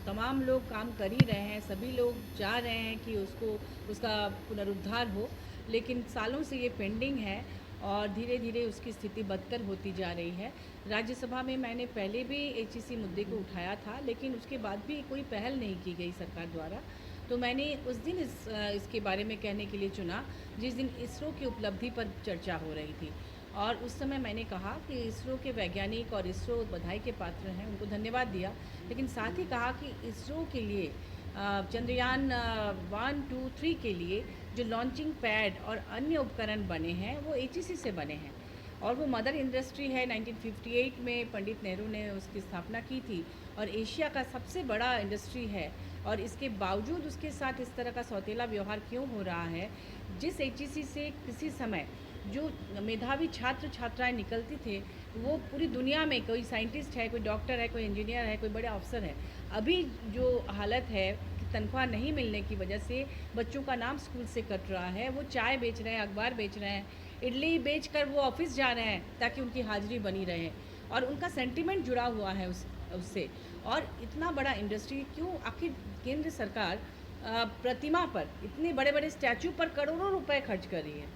तमाम लोग काम कर ही रहे हैं, सभी लोग चाह रहे हैं कि उसका पुनरुद्धार हो, लेकिन सालों से ये पेंडिंग है और धीरे धीरे उसकी स्थिति बदतर होती जा रही है। राज्यसभा में मैंने पहले भी एचईसी मुद्दे को उठाया था, लेकिन उसके बाद भी कोई पहल नहीं की गई सरकार द्वारा। तो मैंने उस दिन इसके बारे में कहने के लिए चुना जिस दिन इसरो की उपलब्धि पर चर्चा हो रही थी, और उस समय मैंने कहा कि इसरो के वैज्ञानिक और इसरो बधाई के पात्र हैं, उनको धन्यवाद दिया, लेकिन साथ ही कहा कि इसरो के लिए चंद्रयान 1, 2, 3 के लिए जो लॉन्चिंग पैड और अन्य उपकरण बने हैं वो एचईसी से बने हैं, और वो मदर इंडस्ट्री है। 1958 में पंडित नेहरू ने उसकी स्थापना की थी और एशिया का सबसे बड़ा इंडस्ट्री है, और इसके बावजूद उसके साथ इस तरह का सौतेला व्यवहार क्यों हो रहा है। जिस एचईसी से किसी समय जो मेधावी छात्र छात्राएं निकलती थे, वो पूरी दुनिया में कोई साइंटिस्ट है, कोई डॉक्टर है, कोई इंजीनियर है, कोई बड़े अफसर है। अभी जो हालत है कि तनख्वाह नहीं मिलने की वजह से बच्चों का नाम स्कूल से कट रहा है, वो चाय बेच रहे हैं, अखबार बेच रहे हैं, इडली बेच कर वो ऑफिस जा रहे हैं ताकि उनकी हाजिरी बनी रहे, और उनका सेंटिमेंट जुड़ा हुआ है उससे। और इतना बड़ा इंडस्ट्री क्यों, आखिर केंद्र सरकार प्रतिमा पर, इतने बड़े बड़े स्टैचू पर करोड़ों रुपए खर्च कर रही है।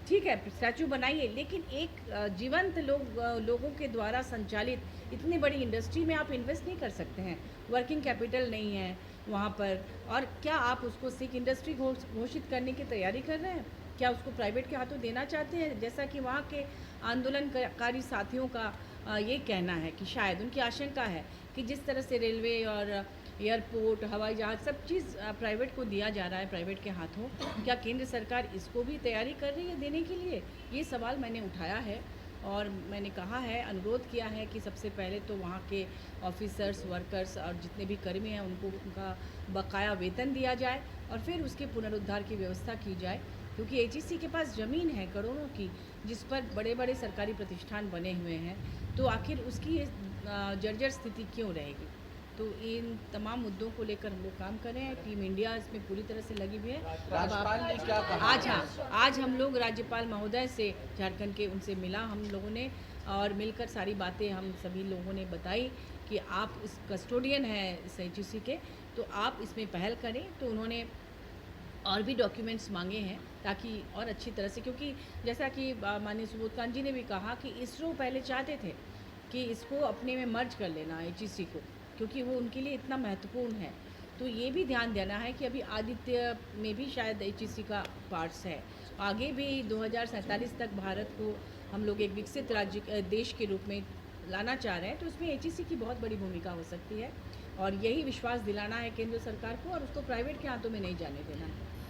ठीक है, स्टैचू बनाइए, लेकिन एक जीवंत लोगों के द्वारा संचालित इतनी बड़ी इंडस्ट्री में आप इन्वेस्ट नहीं कर सकते हैं। वर्किंग कैपिटल नहीं है वहाँ पर, और क्या आप उसको सिख इंडस्ट्री घोषित करने की तैयारी कर रहे हैं? क्या उसको प्राइवेट के हाथों देना चाहते हैं, जैसा कि वहाँ के आंदोलनकारी साथियों का ये कहना है कि शायद उनकी आशंका है कि जिस तरह से रेलवे और एयरपोर्ट, हवाई जहाज़, सब चीज़ प्राइवेट को दिया जा रहा है, प्राइवेट के हाथों, क्या केंद्र सरकार इसको भी तैयारी कर रही है देने के लिए? ये सवाल मैंने उठाया है, और मैंने कहा है, अनुरोध किया है कि सबसे पहले तो वहाँ के ऑफिसर्स, वर्कर्स और जितने भी कर्मी हैं उनको उनका बकाया वेतन दिया जाए, और फिर उसके पुनरुद्धार की व्यवस्था की जाए, क्योंकि एचईसी के पास ज़मीन है करोड़ों की, जिस पर बड़े बड़े सरकारी प्रतिष्ठान बने हुए हैं, तो आखिर उसकी जर्जर स्थिति क्यों रहेगी। तो इन तमाम मुद्दों को लेकर हम लोग काम कर रहे हैं। टीम इंडिया इसमें पूरी तरह से लगी हुई है। राज्यपाल ने क्या कहा? आज हम लोग राज्यपाल महोदय से, झारखंड के, उनसे मिला हम लोगों ने, और मिलकर सारी बातें हम सभी लोगों ने बताई कि आप इस कस्टोडियन हैं इस एचईसी के, तो आप इसमें पहल करें। तो उन्होंने और भी डॉक्यूमेंट्स मांगे हैं ताकि और अच्छी तरह से, क्योंकि जैसा कि माननीय सुबोधकांत जी ने भी कहा कि इसरो पहले चाहते थे कि इसको अपने में मर्ज कर लेना एचईसी को, क्योंकि वो उनके लिए इतना महत्वपूर्ण है। तो ये भी ध्यान देना है कि अभी आदित्य में भी शायद एचईसी का पार्ट्स है। आगे भी 2047 तक भारत को हम लोग एक विकसित देश के रूप में लाना चाह रहे हैं, तो उसमें एचईसी की बहुत बड़ी भूमिका हो सकती है, और यही विश्वास दिलाना है केंद्र सरकार को, और उसको प्राइवेट के हाथों में नहीं जाने देना है।